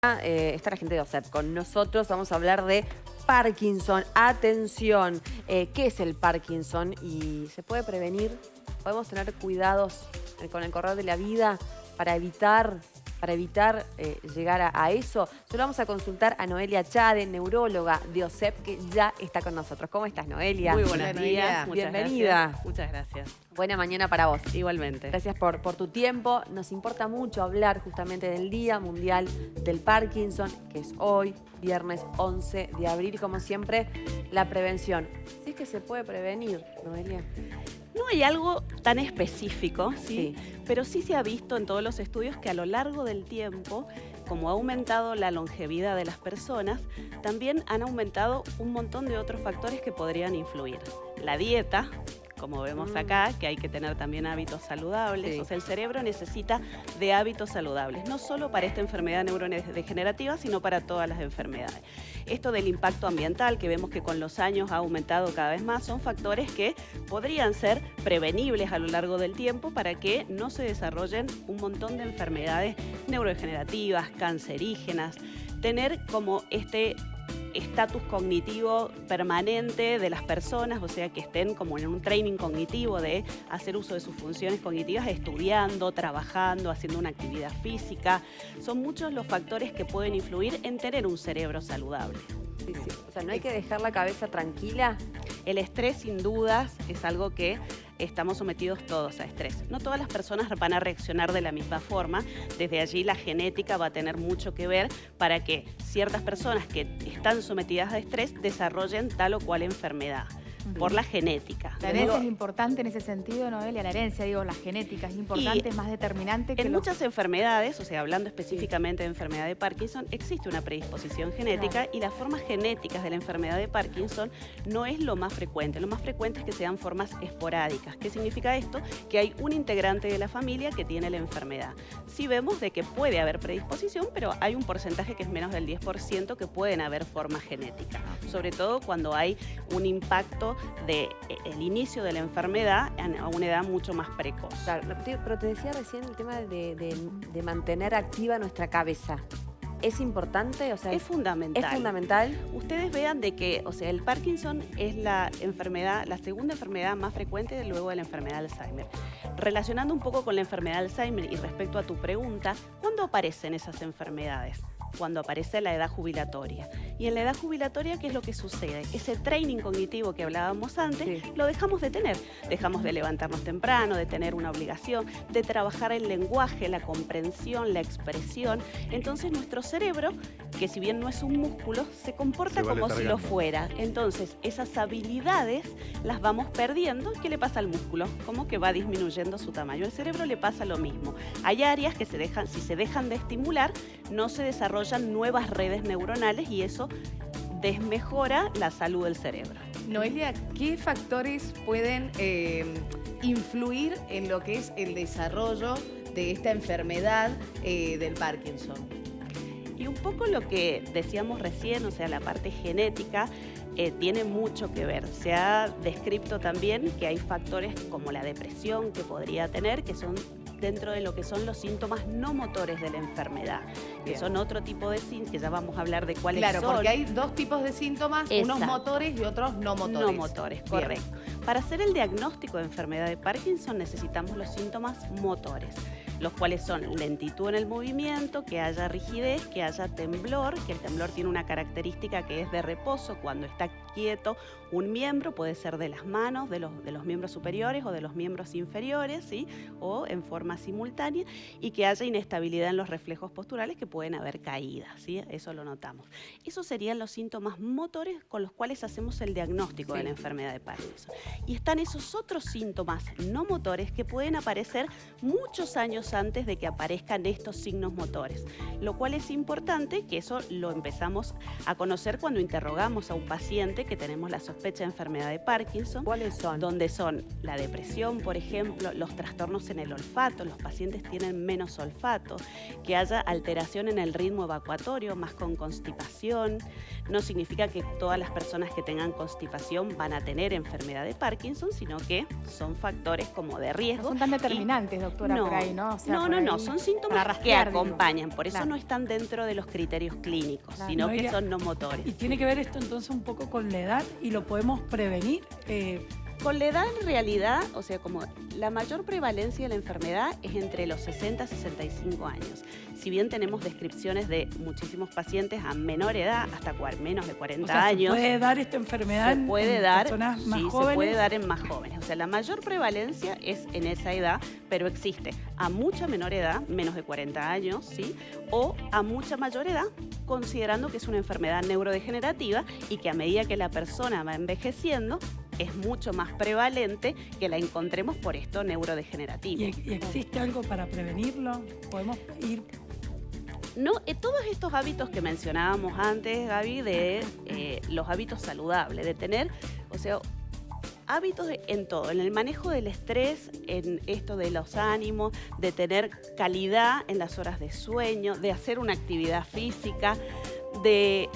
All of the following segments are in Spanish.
Está la gente de OSEP con nosotros. Vamos a hablar de Parkinson. Atención, ¿qué es el Parkinson? ¿Y se puede prevenir? ¿Podemos tener cuidados con el correr de la vida para evitar llegar a eso? Solo vamos a consultar a Noelia Chade, neuróloga de OSEP, que ya está con nosotros. ¿Cómo estás, Noelia? Muy buenos días. Bienvenida. Gracias. Muchas gracias. Buena mañana para vos. Igualmente. Gracias por tu tiempo. Nos importa mucho hablar justamente del Día Mundial del Parkinson, que es hoy, viernes 11 de abril. Y como siempre, la prevención. Sí que se puede prevenir, Noelia. No hay algo tan específico, Sí. pero sí se ha visto en todos los estudios que a lo largo del tiempo, como ha aumentado la longevidad de las personas, también han aumentado un montón de otros factores que podrían influir. La dieta, como vemos acá, que hay que tener también hábitos saludables. Sí. O sea, el cerebro necesita de hábitos saludables, no solo para esta enfermedad neurodegenerativa, sino para todas las enfermedades. Esto del impacto ambiental, que vemos que con los años ha aumentado cada vez más, son factores que podrían ser prevenibles a lo largo del tiempo para que no se desarrollen un montón de enfermedades neurodegenerativas, cancerígenas, tener como este estatus cognitivo permanente de las personas, o sea, que estén como en un training cognitivo de hacer uso de sus funciones cognitivas, estudiando, trabajando, haciendo una actividad física. Son muchos los factores que pueden influir en tener un cerebro saludable. Sí, sí. O sea, no hay que dejar la cabeza tranquila. El estrés, sin dudas, es algo que estamos sometidos todos a estrés. No todas las personas van a reaccionar de la misma forma. Desde allí la genética va a tener mucho que ver para que ciertas personas que están sometidas a estrés desarrollen tal o cual enfermedad. Por la genética. La herencia es importante en ese sentido, Noelia. La herencia, la genética es importante, es más determinante que en muchas enfermedades, o sea, hablando específicamente de enfermedad de Parkinson, existe una predisposición genética y las formas genéticas de la enfermedad de Parkinson no es lo más frecuente. Lo más frecuente es que sean formas esporádicas. ¿Qué significa esto? Que hay un integrante de la familia que tiene la enfermedad. Sí vemos de que puede haber predisposición, pero hay un porcentaje que es menos del 10% que pueden haber formas genéticas. Sobre todo cuando hay un impacto del inicio de la enfermedad a una edad mucho más precoz. Claro, pero te decía recién el tema de mantener activa nuestra cabeza. ¿Es importante? O sea, es fundamental. ¿Es fundamental? Ustedes vean de que, o sea, el Parkinson es la segunda enfermedad más frecuente luego de la enfermedad de Alzheimer. Relacionando un poco con la enfermedad de Alzheimer y respecto a tu pregunta, ¿cuándo aparecen esas enfermedades? Cuando aparece la edad jubilatoria. Y en la edad jubilatoria, ¿qué es lo que sucede? Ese training cognitivo que hablábamos antes, lo dejamos de tener. Dejamos de levantarnos temprano, de tener una obligación, de trabajar el lenguaje, la comprensión, la expresión. Entonces nuestro cerebro, que si bien no es un músculo, se comporta como si lo fuera. Entonces esas habilidades las vamos perdiendo. ¿Qué le pasa al músculo? Como que va disminuyendo su tamaño. Al cerebro le pasa lo mismo. Hay áreas que si se dejan de estimular, no se desarrollan nuevas redes neuronales y eso desmejora la salud del cerebro. Noelia, ¿qué factores pueden influir en lo que es el desarrollo de esta enfermedad del Parkinson? Y un poco lo que decíamos recién, o sea, la parte genética, tiene mucho que ver. Se ha descrito también que hay factores como la depresión que podría tener, que son dentro de lo que son los síntomas no motores de la enfermedad, que son otro tipo de síntomas, que ya vamos a hablar de cuáles son. Claro, porque hay dos tipos de síntomas, unos motores y otros no motores. No motores, correcto. Para hacer el diagnóstico de enfermedad de Parkinson necesitamos los síntomas motores, los cuales son lentitud en el movimiento, que haya rigidez, que haya temblor, que el temblor tiene una característica que es de reposo. Cuando está quieto un miembro, puede ser de las manos, de los miembros superiores o de los miembros inferiores, ¿sí? O en forma simultánea, y que haya inestabilidad en los reflejos posturales, que pueden haber caídas, ¿sí? Eso lo notamos. Esos serían los síntomas motores con los cuales hacemos el diagnóstico de la enfermedad de Parkinson. Y están esos otros síntomas no motores que pueden aparecer muchos años antes de que aparezcan estos signos motores, lo cual es importante que eso lo empezamos a conocer cuando interrogamos a un paciente que tenemos la sospecha de enfermedad de Parkinson. ¿Cuáles son? Donde son la depresión, por ejemplo, los trastornos en el olfato, los pacientes tienen menos olfato, que haya alteración en el ritmo evacuatorio, más con constipación. No significa que todas las personas que tengan constipación van a tener enfermedad de Parkinson, sino que son factores como de riesgo. No son tan determinantes, doctora, No, por ahí, ¿no? O sea, no, por no, no, ahí, son para síntomas que rastrear, digo. acompañan, por eso Claro. no están dentro de los criterios clínicos, Claro. sino que Noelia, son no motores. Y tiene que ver esto entonces un poco con la edad y lo podemos prevenir. Con la edad, en realidad, o sea, como la mayor prevalencia de la enfermedad es entre los 60 y 65 años. Si bien tenemos descripciones de muchísimos pacientes a menor edad, hasta menos de 40 O sea, años. ¿se puede dar esta enfermedad Se puede en dar, personas más sí, jóvenes? se puede dar en más jóvenes. O sea, la mayor prevalencia es en esa edad, pero existe a mucha menor edad, menos de 40 años, ¿sí? O a mucha mayor edad, considerando que es una enfermedad neurodegenerativa y que a medida que la persona va envejeciendo, es mucho más prevalente que la encontremos por esto neurodegenerativo. ¿Y existe algo para prevenirlo? ¿Podemos ir? No, todos estos hábitos que mencionábamos antes, Gaby, de los hábitos saludables, de tener, o sea, hábitos en todo, en el manejo del estrés, en esto de los ánimos, de tener calidad en las horas de sueño, de hacer una actividad física, de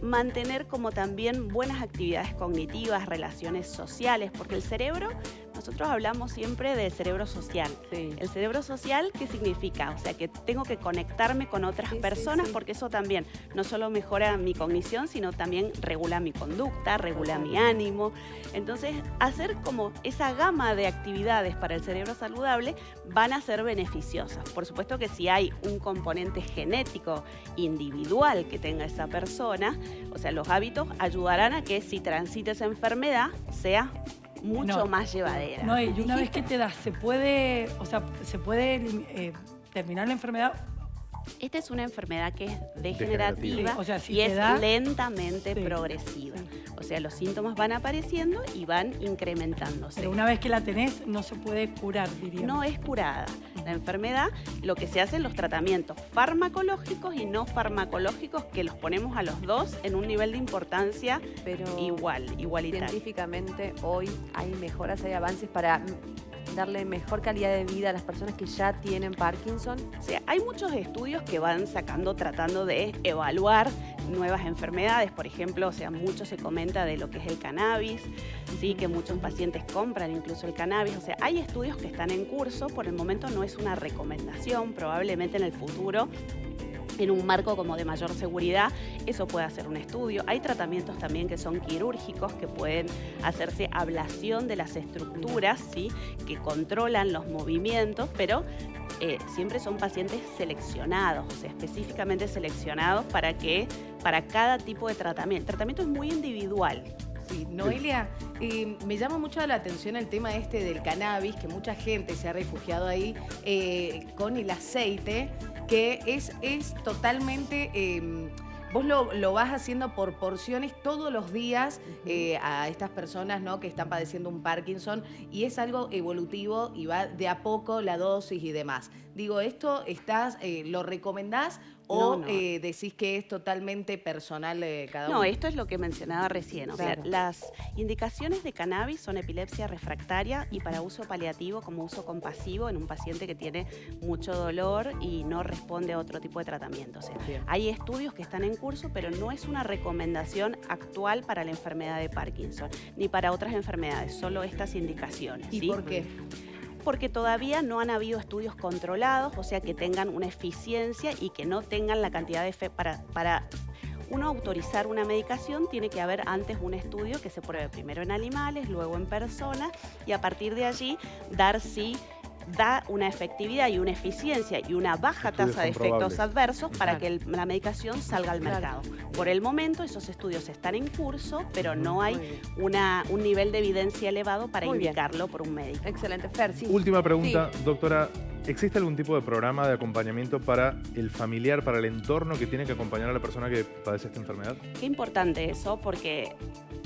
mantener como también buenas actividades cognitivas, relaciones sociales, porque el cerebro, nosotros hablamos siempre del cerebro social. Sí. El cerebro social, ¿qué significa? O sea, que tengo que conectarme con otras Sí, sí, personas sí. porque eso también no solo mejora mi cognición, sino también regula mi conducta, regula mi ánimo. Entonces, hacer como esa gama de actividades para el cerebro saludable van a ser beneficiosas. Por supuesto que si hay un componente genético individual que tenga esa persona, o sea, los hábitos ayudarán a que si transita esa enfermedad sea mucho No, más llevadera. No, y una vez que te das, ¿se puede terminar la enfermedad? Esta es una enfermedad que es degenerativa Sí, o sea, si y te es da- lentamente Sí. progresiva. O sea, los síntomas van apareciendo y van incrementándose. Pero una vez que la tenés, no se puede curar, diríamos. No es curada. La enfermedad, lo que se hace en los tratamientos farmacológicos y no farmacológicos, que los ponemos a los dos en un nivel de importancia Pero igualitario. científicamente hoy hay mejoras, hay avances para darle mejor calidad de vida a las personas que ya tienen Parkinson. O sea, hay muchos estudios que van sacando, tratando de evaluar nuevas enfermedades. Por ejemplo, o sea, mucho se comenta de lo que es el cannabis, sí, que muchos pacientes compran incluso el cannabis. O sea, hay estudios que están en curso. Por el momento no es una recomendación. Probablemente en el futuro, en un marco como de mayor seguridad, eso puede hacer un estudio. Hay tratamientos también que son quirúrgicos, que pueden hacerse ablación de las estructuras, ¿sí? Que controlan los movimientos, pero siempre son pacientes seleccionados, o sea, específicamente seleccionados para cada tipo de tratamiento. El tratamiento es muy individual. Sí, Noelia, me llama mucho la atención el tema este del cannabis, que mucha gente se ha refugiado ahí con el aceite, que es totalmente... vos lo vas haciendo por porciones todos los días a estas personas, ¿no?, que están padeciendo un Parkinson, y es algo evolutivo y va de a poco la dosis y demás. Digo, ¿esto lo recomendás o No. decís que es totalmente personal cada uno? No, esto es lo que mencionaba recién. O sea, Claro. las indicaciones de cannabis son epilepsia refractaria y para uso paliativo como uso compasivo en un paciente que tiene mucho dolor y no responde a otro tipo de tratamiento. O sea, Bien. hay estudios que están en curso, pero no es una recomendación actual para la enfermedad de Parkinson, ni para otras enfermedades, solo estas indicaciones. ¿Y ¿sí? por qué? Porque todavía no han habido estudios controlados, o sea, que tengan una eficiencia y que no tengan la cantidad de para uno autorizar una medicación tiene que haber antes un estudio que se pruebe primero en animales, luego en personas, y a partir de allí dar si da una efectividad y una eficiencia y una baja Estudios tasa de comprobables. efectos adversos para Claro. que la medicación salga al Claro. mercado. Por el momento esos estudios están en curso, pero no Muy hay bien. un nivel de evidencia elevado para Muy bien. indicarlo por un médico. Excelente. Fer, sí. Última pregunta, doctora. ¿Existe algún tipo de programa de acompañamiento para el familiar, para el entorno que tiene que acompañar a la persona que padece esta enfermedad? Qué importante eso, porque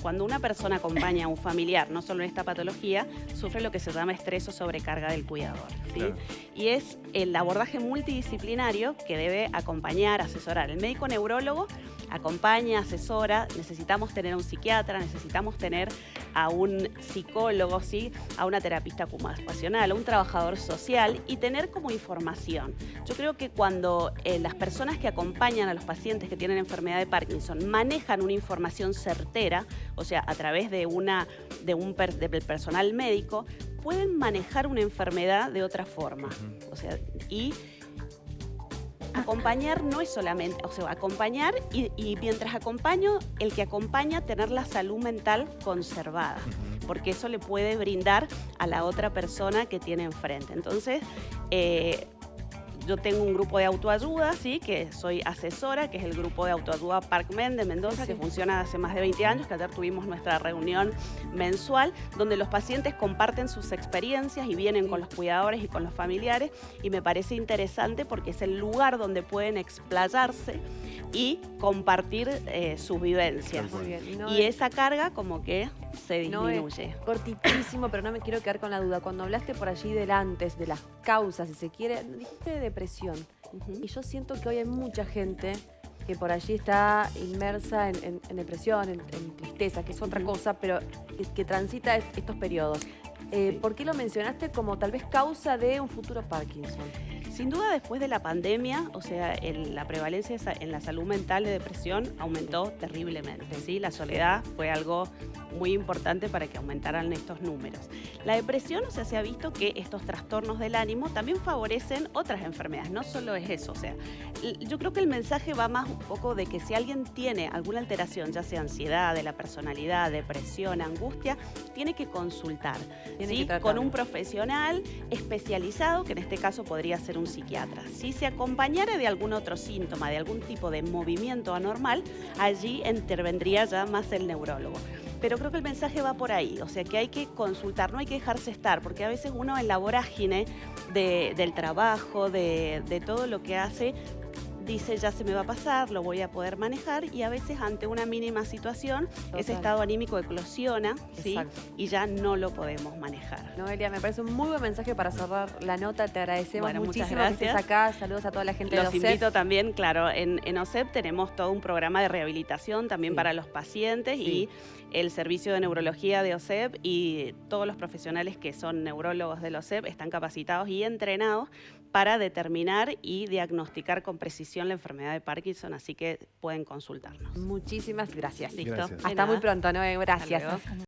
cuando una persona acompaña a un familiar, no solo en esta patología, sufre lo que se llama estrés o sobrecarga del cuidador, ¿sí? Claro. Y es el abordaje multidisciplinario que debe acompañar, asesorar. El médico neurólogo acompaña, asesora, necesitamos tener un psiquiatra, necesitamos tener a un psicólogo, ¿sí? A una terapista ocupacional, a un trabajador social y tener como información. Yo creo que cuando las personas que acompañan a los pacientes que tienen enfermedad de Parkinson manejan una información certera, o sea, a través de del personal médico, pueden manejar una enfermedad de otra forma. O sea, y acompañar no es solamente, o sea, acompañar y mientras acompaño, el que acompaña tener la salud mental conservada, porque eso le puede brindar a la otra persona que tiene enfrente. Entonces, yo tengo un grupo de autoayuda, ¿sí? Que soy asesora, que es el grupo de autoayuda Parkmen de Mendoza, que funciona hace más de 20 años, que ayer tuvimos nuestra reunión mensual, donde los pacientes comparten sus experiencias y vienen con los cuidadores y con los familiares, y me parece interesante porque es el lugar donde pueden explayarse y compartir sus vivencias. Muy bien. No y es- esa carga como que se No es disminuye. cortitísimo, pero no me quiero quedar con la duda. Cuando hablaste por allí del antes, de las causas, si se quiere, dijiste de depresión. Y yo siento que hoy hay mucha gente que por allí está inmersa en depresión, en tristeza, que es otra cosa, pero que transita estos periodos. Sí. ¿Por qué lo mencionaste como tal vez causa de un futuro Parkinson? Sin duda, después de la pandemia, o sea, la prevalencia en la salud mental de depresión aumentó terriblemente, ¿sí? La soledad fue algo muy importante para que aumentaran estos números. La depresión, o sea, se ha visto que estos trastornos del ánimo también favorecen otras enfermedades, no solo es eso, o sea, yo creo que el mensaje va más un poco de que si alguien tiene alguna alteración, ya sea ansiedad, de la personalidad, depresión, angustia, tiene que consultar, Tiene ¿sí? que tratarlo. Con un profesional especializado, que en este caso podría ser un psiquiatra. Si se acompañara de algún otro síntoma, de algún tipo de movimiento anormal, allí intervendría ya más el neurólogo. Pero creo que el mensaje va por ahí, o sea que hay que consultar, no hay que dejarse estar, porque a veces uno en la vorágine del trabajo, de todo lo que hace, dice ya se me va a pasar, lo voy a poder manejar, y a veces ante una mínima situación ese Total. estado anímico eclosiona, ¿sí? Exacto. Y ya no lo podemos manejar. Noelia, me parece un muy buen mensaje para cerrar la nota. Te agradecemos Bueno, muchas muchísimo que estés gracias. acá. Saludos a toda la gente de Los OSEP. invito también, claro, en OSEP tenemos todo un programa de rehabilitación también Sí. para los pacientes Sí. y el servicio de neurología de OSEP y todos los profesionales que son neurólogos del OSEP están capacitados y entrenados para determinar y diagnosticar con precisión la enfermedad de Parkinson, así que pueden consultarnos. Muchísimas gracias. ¿Listo? Gracias. De Hasta muy nada. pronto, Noé. Gracias. Hasta luego.